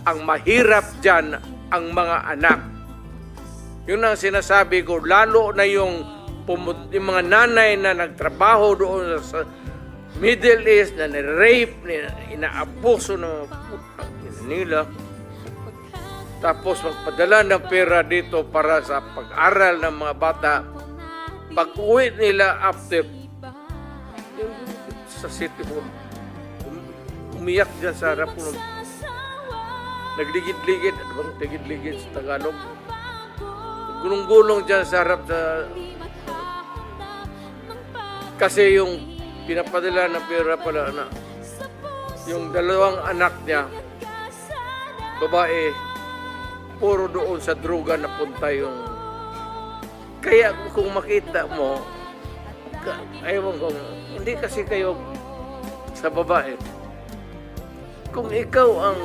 ang mahirap dyan ang mga anak. Yun ang sinasabi ko, lalo na yung mga nanay na nagtrabaho doon sa Middle East, na ni-rape, inaabuso ng putang nila. Tapos magpadala ng pera dito para sa pag-aral ng mga bata. Pag-uwi nila after sa city hall, umiyak dyan sa harap ko. Nagligid-ligid, ano bang ligid-ligid sa Tagalog? Gulong-gulong dyan sa harap sa... Kasi yung pinapadala ng pera pala na yung dalawang anak niya, babae, puro doon sa droga na punta yung... Kaya kung makita mo, ayaw ko, hindi kasi kayo sa babae. Kung ikaw ang